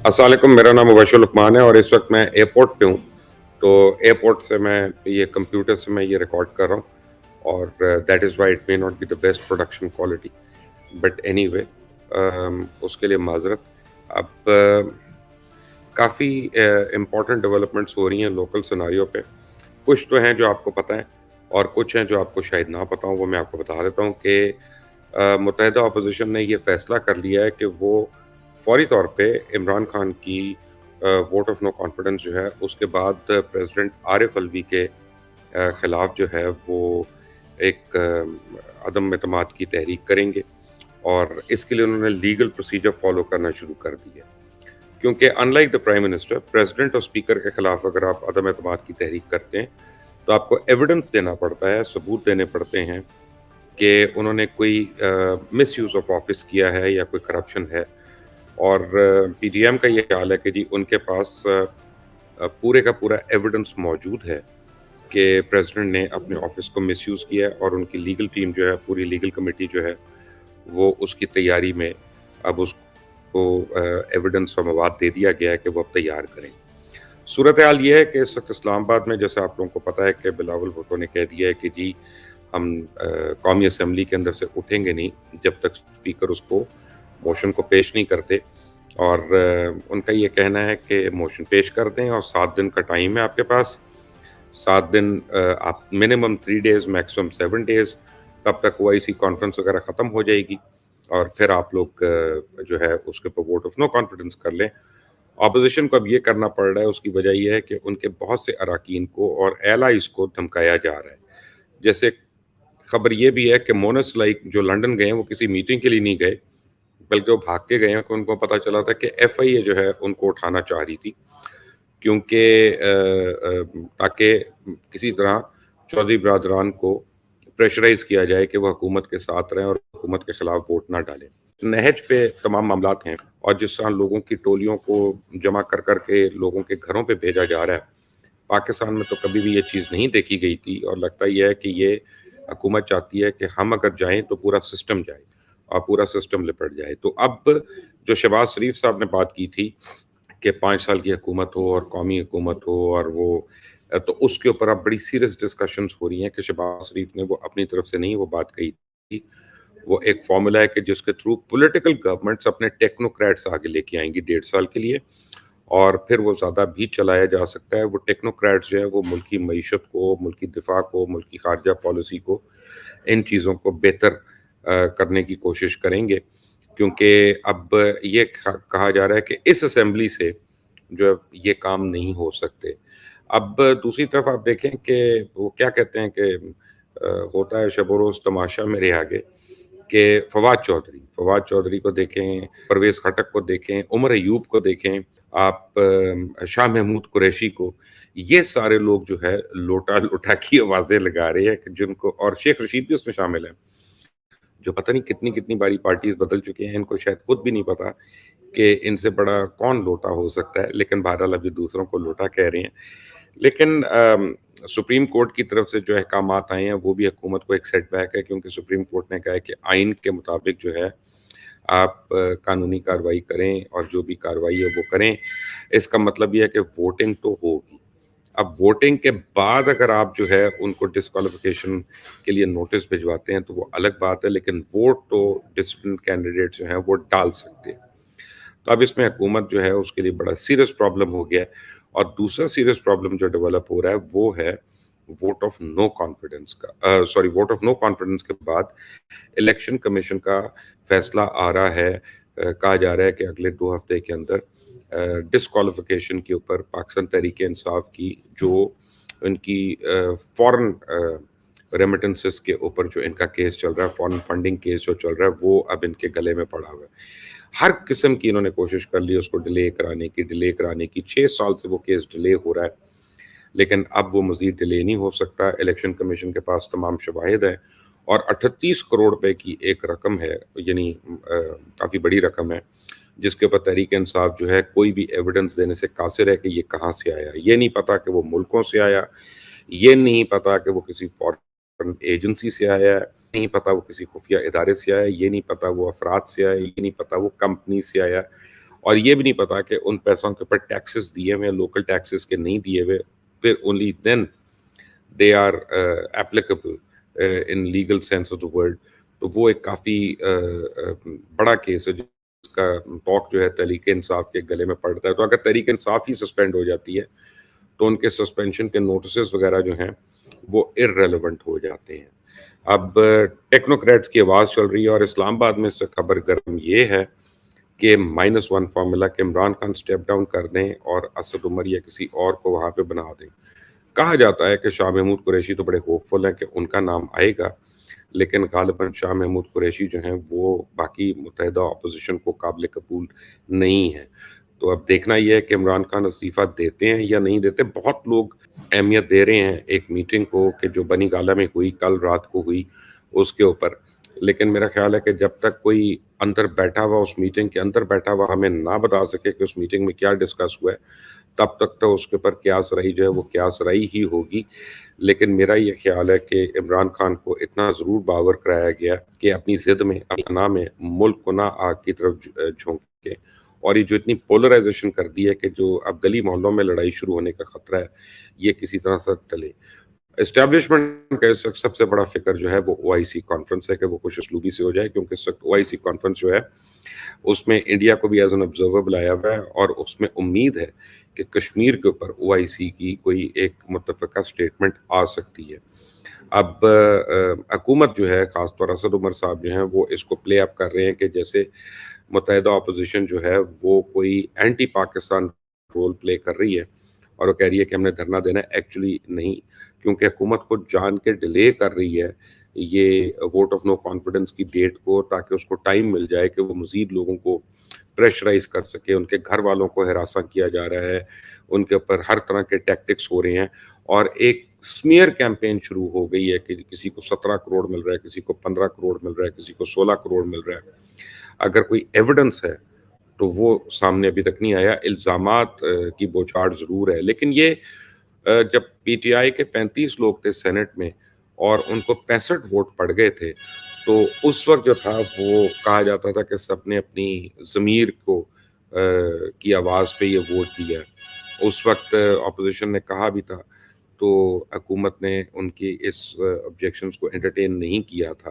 अस्सलाम वालेकुम, मेरा नाम मुबशर लुकमान है और इस वक्त मैं एयरपोर्ट पे हूँ। तो एयरपोर्ट से मैं ये कंप्यूटर से मैं ये रिकॉर्ड कर रहा हूँ और that is why it may not be the best production quality, but anyway उसके लिए माज़रत। अब काफ़ी इम्पोर्टेंट डेवलपमेंट्स हो रही हैं लोकल सिनेरियो पे। कुछ तो हैं जो आपको पता है और कुछ हैं जो आपको शायद ना पता हो, वो मैं आपको बता देता हूँ कि मुत्तहिदा अपोज़िशन ने ये फ़ैसला कर लिया है कि वो फ़ौरी तौर पे इमरान खान की वोट ऑफ नो कॉन्फिडेंस जो है, उसके बाद प्रेसिडेंट आरिफ अलवी के खिलाफ जो है वो एक अदम एतमाद की तहरीक करेंगे और इसके लिए उन्होंने लीगल प्रोसीजर फ़ॉलो करना शुरू कर दिया है। क्योंकि unlike the prime minister, president और स्पीकर के खिलाफ अगर आप अदम एतमाद की तहरीक करते हैं, तो आपको एविडेंस देना पड़ता है, सबूत देने पड़ते हैं कि उन्होंने कोई मिसयूज़ ऑफ ऑफिस किया है या कोई करप्शन है। और पीडीएम का ये ख्याल है कि जी उनके पास पूरे का पूरा एविडेंस मौजूद है कि प्रेसिडेंट ने अपने ऑफिस को मिसयूज़ किया है और उनकी लीगल टीम जो है, पूरी लीगल कमेटी जो है, वो उसकी तैयारी में अब उसको एविडेंस और मवाद दे दिया गया है कि वो अब तैयार करें। सूरत हाल ये है कि इस वक्त इस्लामाबाद में, जैसे आप लोगों को पता है कि बिलावल भुट्टो ने कह दिया है कि जी हम कौमी असम्बली के अंदर से उठेंगे नहीं जब तक स्पीकर उसको मोशन को पेश नहीं करते। और उनका ये कहना है कि मोशन पेश कर दें और 7 दिन का टाइम है आपके पास। 7 दिन आप मिनिमम 3 डेज़ मैक्सिमम 7 डेज़, तब तक ओआईसी कॉन्फ्रेंस वगैरह ख़त्म हो जाएगी और फिर आप लोग जो है उसके ऊपर वोट ऑफ नो कॉन्फिडेंस कर लें। ऑपोज़िशन को अब ये करना पड़ रहा है, उसकी वजह ये है कि उनके बहुत से अराकीन को और एलाइज़ को धमकाया जा रहा है। जैसे खबर ये भी है कि मोनस लाइक जो लंदन गए हैं, वो किसी मीटिंग के लिए नहीं गए, बल्कि वो भाग के गए हैं कि उनको पता चला था कि एफआईए जो है उनको उठाना चाह रही थी, क्योंकि ताकि किसी तरह चौधरी बिरादरान को प्रेशराइज़ किया जाए कि वो हुकूमत के साथ रहें और हुकूमत के खिलाफ वोट ना डालें। नहज पे तमाम मामलात हैं और जिस तरह लोगों की टोलियों को जमा कर कर के लोगों के घरों पे भेजा जा रहा है, पाकिस्तान में तो कभी भी ये चीज़ नहीं देखी गई थी और लगता ये है कि ये हुकूमत चाहती है कि हम अगर जाएँ तो पूरा सिस्टम जाए और पूरा सिस्टम लिपट जाए। तो अब जो शहबाज शरीफ साहब ने बात की थी कि 5 साल की हुकूमत हो और कौमी हुकूमत हो और वो तो उसके ऊपर अब बड़ी सीरियस डिस्कशंस हो रही हैं कि शहबाज शरीफ ने वो अपनी तरफ से नहीं वो बात कही थी। वो एक फ़ॉर्मूला है कि जिसके थ्रू पॉलिटिकल गवर्नमेंट्स अपने टेक्नोक्रेट्स आगे लेके आएँगी 1.5 साल के लिए और फिर वो ज़्यादा भी चलाया जा सकता है। वो टेक्नोक्रेट्स जो है वो मुल्क की मईशत को, मुल्क की दिफ़ा को, मुल्क की ख़ारजा पॉलिसी को, इन चीज़ों को बेहतर करने की कोशिश करेंगे। क्योंकि अब ये कहा जा रहा है कि इस असेंबली से जो है ये काम नहीं हो सकते। अब दूसरी तरफ आप देखें कि वो क्या कहते हैं कि होता है शब व रोज़ तमाशा मेरे आगे, कि फवाद चौधरी को देखें, परवेज़ खटक को देखें, उमर अय्यूब को देखें, आप शाह महमूद कुरैशी को, ये सारे लोग जो है लोटा-लोटा की आवाज़ें लगा रहे हैं कि जिनको, और शेख रशीद भी उसमें शामिल है, जो पता नहीं कितनी-कितनी बारी पार्टीज़ बदल चुके हैं, इनको शायद खुद भी नहीं पता कि इनसे बड़ा कौन लोटा हो सकता है, लेकिन बहरहाल अभी दूसरों को लोटा कह रहे हैं। लेकिन सुप्रीम कोर्ट की तरफ से जो अहकामात आए हैं, वो भी हुकूमत को एक सेटबैक है, क्योंकि सुप्रीम कोर्ट ने कहा है कि आइन के मुताबिक जो है आप कानूनी कार्रवाई करें और जो भी कार्रवाई है वो करें। इसका मतलब ये है कि वोटिंग तो होगी। अब वोटिंग के बाद अगर आप जो है उनको डिस्क्वालिफिकेशन के लिए नोटिस भिजवाते हैं तो वो अलग बात है, लेकिन वोट तो डिसिप्लिन कैंडिडेट जो हैं वो डाल सकते हैं। तो अब इसमें हुकूमत जो है उसके लिए बड़ा सीरियस प्रॉब्लम हो गया है। और दूसरा सीरियस प्रॉब्लम जो डेवलप हो रहा है वो है वोट ऑफ नो कॉन्फिडेंस का, sorry, vote of no confidence के बाद इलेक्शन कमीशन का फैसला आ रहा है। कहा जा रहा है कि अगले 2 हफ्ते के अंदर डिस्क्वालिफिकेशन के ऊपर पाकिस्तान तहरीक इंसाफ की जो इनकी फॉरेन रेमिटेंसेस के ऊपर जो इनका केस चल रहा है, फॉरेन फंडिंग केस जो चल रहा है, वो अब इनके गले में पड़ा हुआ है। हर किस्म की इन्होंने कोशिश कर ली उसको डिले कराने की। 6 साल से वो केस डिले हो रहा है, लेकिन अब वो मज़ीद डिले नहीं हो सकता। इलेक्शन कमीशन के पास तमाम शवाहिद हैं और 38 करोड़ रुपए की एक रकम है, यानी काफ़ी बड़ी रकम है, जिसके ऊपर तहरीक इंसाफ जो है कोई भी एविडेंस देने से कासिर है कि ये कहाँ से आया। ये नहीं पता कि वो मुल्कों से आया, ये नहीं पता कि वो किसी फॉरेन एजेंसी से आया है, नहीं पता वो किसी खुफिया इदारे से आया है, ये नहीं पता वो अफराद से आया है, ये नहीं पता वो कंपनी से आया है। اور یہ بھی نہیں پتا کہ ان پیسوں کے اوپر ٹیکسز دیے ہوئے ہیں لوکل ٹیکسز کے نہیں دیے ہوئے, پھر only then they are applicable in legal sense of the word. تو وہ ایک کافی بڑا کیس ہے جس کا ٹاک جو ہے تحریک انصاف کے گلے میں پڑتا ہے. تو اگر تحریک انصاف ہی سسپینڈ ہو جاتی ہے تو ان کے سسپینشن کے نوٹسز وغیرہ جو ہیں وہ ارریلیونٹ ہو جاتے ہیں. اب ٹیکنوکریٹس کی آواز چل رہی ہے, اور اسلام آباد میں سے خبر گرم یہ ہے کہ -1 فارمولا کہ عمران خان سٹیپ ڈاؤن کر دیں اور اسد عمر یا کسی اور کو وہاں پہ بنا دیں. کہا جاتا ہے کہ شاہ محمود قریشی تو بڑے ہوپ فل ہیں کہ ان کا نام آئے گا, لیکن غالباً شاہ محمود قریشی جو ہیں وہ باقی متحدہ اپوزیشن کو قابل قبول نہیں ہے. تو اب دیکھنا یہ ہے کہ عمران خان استعفیٰ دیتے ہیں یا نہیں دیتے. بہت لوگ اہمیت دے رہے ہیں ایک میٹنگ کو کہ جو بنی گالہ میں ہوئی, کل رات کو ہوئی, اس کے اوپر, لیکن میرا خیال ہے کہ جب تک کوئی اندر بیٹھا ہوا اس میٹنگ کے اندر بیٹھا ہوا ہمیں نہ بتا سکے کہ اس میٹنگ میں کیا ڈسکس ہوا ہے, تب تک تو اس کے اوپر قیاس رہی جو ہے وہ قیاس رہی ہی ہوگی. لیکن میرا یہ خیال ہے کہ عمران خان کو اتنا ضرور باور کرایا گیا کہ اپنی ضد میں, اپنی انا میں ملک کو نہ آگ کی طرف جھونکے. اور یہ جو اتنی پولرائزیشن کر دی ہے کہ جو اب گلی محلوں میں لڑائی شروع ہونے کا خطرہ ہے, یہ کسی طرح سے ٹلے. اسٹیبلشمنٹ کا سب سے بڑا فکر جو ہے وہ OIC کانفرنس ہے کہ وہ خوش اسلوبی سے ہو جائے, کیونکہ اس وقت OIC کانفرنس جو ہے اس میں انڈیا کو بھی ایز این آبزرور بلایا ہوا ہے, اور اس میں امید ہے کہ کشمیر کے اوپر OIC کی کوئی ایک متفقہ سٹیٹمنٹ آ سکتی ہے. اب حکومت جو ہے, خاص طور اسد عمر صاحب جو ہیں, وہ اس کو پلے اپ کر رہے ہیں کہ جیسے متحدہ اپوزیشن جو ہے وہ کوئی اینٹی پاکستان رول پلے کر رہی ہے, اور وہ کہہ رہی ہے کہ ہم نے دھرنا دینا ہے. ایکچولی نہیں, کیونکہ حکومت کو جان کے ڈیلے کر رہی ہے یہ ووٹ آف نو کانفیڈنس کی ڈیٹ کو, تاکہ اس کو ٹائم مل جائے کہ وہ مزید لوگوں کو پریشرائز کر سکے. ان کے گھر والوں کو ہراساں کیا جا رہا ہے, ان کے اوپر ہر طرح کے ٹیکٹکس ہو رہے ہیں, اور ایک سمیئر کیمپین شروع ہو گئی ہے کہ کسی کو 17 کروڑ مل رہا ہے, کسی کو 15 کروڑ مل رہا ہے, کسی کو 16 کروڑ مل رہا ہے. اگر کوئی ایویڈنس ہے تو وہ سامنے ابھی تک نہیں آیا. الزامات کی بوچھاڑ ضرور ہے, لیکن یہ جب PTI کے 35 لوگ تھے سینٹ میں اور ان کو 65 ووٹ پڑ گئے تھے, تو اس وقت جو تھا وہ کہا جاتا تھا کہ سب نے اپنی ضمیر کو کی آواز پہ یہ ووٹ دیا. اس وقت اپوزیشن نے کہا بھی تھا, تو حکومت نے ان کی اس آبجیکشنز کو انٹرٹین نہیں کیا تھا.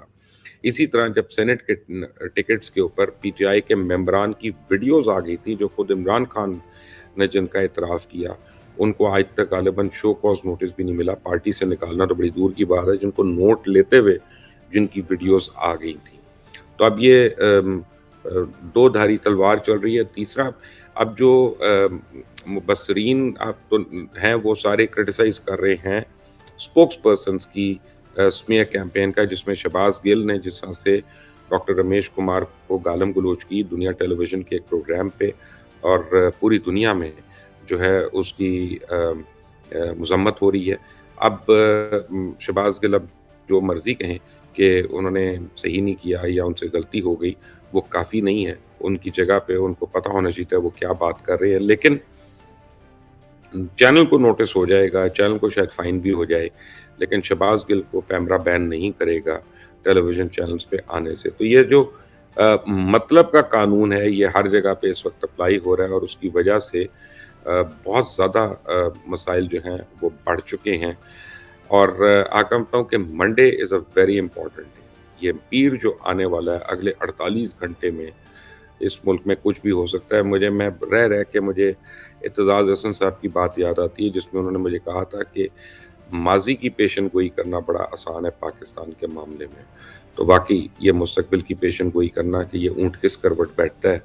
اسی طرح جب سینٹ کے ٹکٹس کے اوپر PTI کے ممبران کی ویڈیوز آ گئی تھی جو خود عمران خان نے جن کا اعتراف کیا, ان کو آج تک غالباً شو کاز نوٹس بھی نہیں ملا. پارٹی سے نکالنا تو بڑی دور کی بات ہے, جن کو نوٹ لیتے ہوئے جن کی ویڈیوز آ گئی تھیں. تو اب یہ دو دھاری تلوار چل رہی ہے. تیسرا, اب جو مبصرین اب تو ہیں وہ سارے کرٹیسائز کر رہے ہیں اسپوکس پرسنس کی سمیئر کیمپین کا, جس میں شہباز گل نے جس طرح سے ڈاکٹر رمیش کمار کو گالم گلوچ کی دنیا ٹیلی ویژن کے ایک پروگرام پہ, اور پوری دنیا میں جو ہے اس کی مذمت ہو رہی ہے. اب شہباز گل اب جو مرضی کہیں کہ انہوں نے صحیح نہیں کیا یا ان سے غلطی ہو گئی, وہ کافی نہیں ہے. ان کی جگہ پہ ان کو پتہ ہونا چاہیے وہ کیا بات کر رہے ہیں. لیکن چینل کو نوٹس ہو جائے گا, چینل کو شاید فائن بھی ہو جائے, لیکن شہباز گل کو کیمرہ بین نہیں کرے گا ٹیلی ویژن چینلز پہ آنے سے. تو یہ جو مطلب کا قانون ہے یہ ہر جگہ پہ اس وقت اپلائی ہو رہا ہے, اور اس کی وجہ سے بہت زیادہ مسائل جو ہیں وہ بڑھ چکے ہیں. اور آکمتا ہوں کہ Monday is a very important day. یہ پیر جو آنے والا ہے اگلے 48 گھنٹے میں اس ملک میں کچھ بھی ہو سکتا ہے. میں رہ کے مجھے اعتزاز حسن صاحب کی بات یاد آتی ہے, جس میں انہوں نے مجھے کہا تھا کہ ماضی کی پیشن گوئی کرنا بڑا آسان ہے پاکستان کے معاملے میں. تو واقعی یہ مستقبل کی پیشن گوئی کرنا کہ یہ اونٹ کس کروٹ بیٹھتا ہے,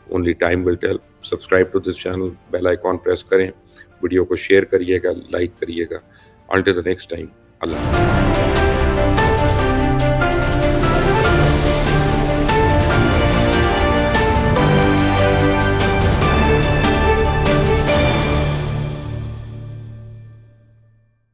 only time will tell. Subscribe to this channel, bell icon press کریں, ویڈیو کو شیئر کریے گا, لائک کریے گا. Until the next time, Allah Hafiz.